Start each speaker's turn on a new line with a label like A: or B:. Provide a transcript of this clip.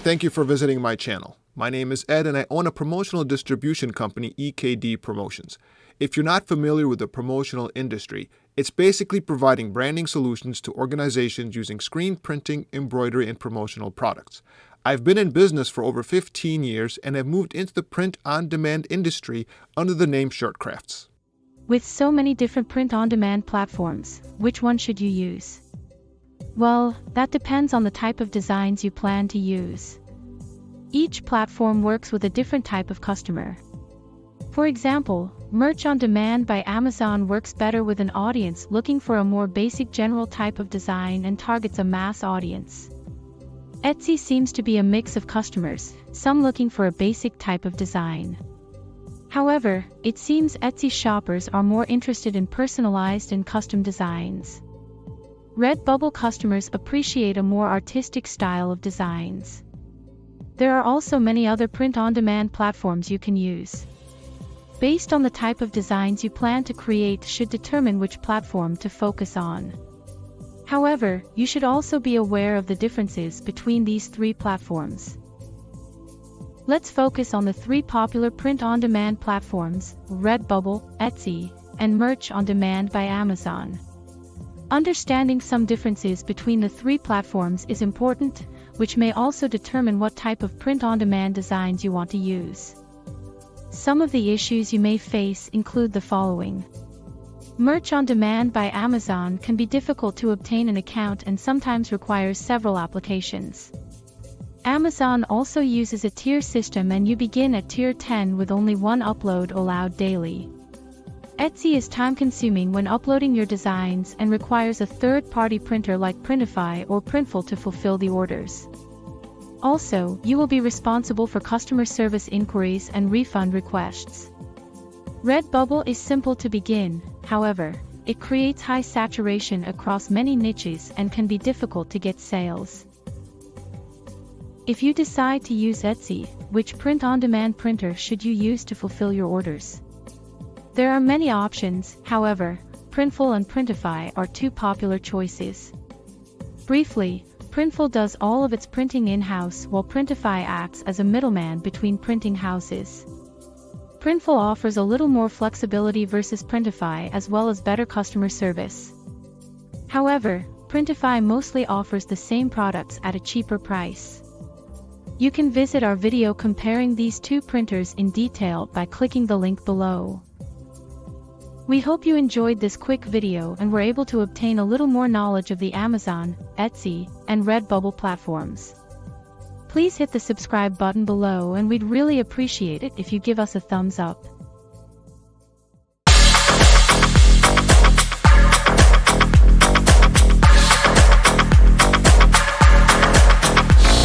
A: thank you for visiting my channel. My name is Ed and I own a promotional distribution company, EKD Promotions. If you're not familiar with the promotional industry, it's basically providing branding solutions to organizations using screen printing, embroidery, and promotional products. I've been in business for over 15 years and have moved into the print-on-demand industry under the name Shirtcrafts.
B: With so many different print-on-demand platforms, which one should you use? Well, that depends on the type of designs you plan to use. Each platform works with a different type of customer. For example, Merch on Demand by Amazon works better with an audience looking for a more basic general type of design and targets a mass audience. Etsy seems to be a mix of customers, some looking for a basic type of design. However, it seems Etsy shoppers are more interested in personalized and custom designs. Redbubble customers appreciate a more artistic style of designs. There are also many other print-on-demand platforms you can use. Based on the type of designs you plan to create should determine which platform to focus on. However, you should also be aware of the differences between these three platforms. Let's focus on the three popular print-on-demand platforms, Redbubble, Etsy, and Merch on Demand by Amazon. Understanding some differences between the three platforms is important, which may also determine what type of print-on-demand designs you want to use. Some of the issues you may face include the following. Merch on Demand by Amazon can be difficult to obtain an account and sometimes requires several applications. Amazon also uses a tier system and you begin at tier 10 with only one upload allowed daily. Etsy is time-consuming when uploading your designs and requires a third-party printer like Printify or Printful to fulfill the orders. Also, you will be responsible for customer service inquiries and refund requests. Redbubble is simple to begin, however, it creates high saturation across many niches and can be difficult to get sales. If you decide to use Etsy, which print-on-demand printer should you use to fulfill your orders? There are many options, however, Printful and Printify are two popular choices. Briefly, Printful does all of its printing in-house while Printify acts as a middleman between printing houses. Printful offers a little more flexibility versus Printify as well as better customer service. However, Printify mostly offers the same products at a cheaper price. You can visit our video comparing these two printers in detail by clicking the link below. We hope you enjoyed this quick video and were able to obtain a little more knowledge of the Amazon, Etsy, and Redbubble platforms. Please hit the subscribe button below and we'd really appreciate it if you give us a thumbs up.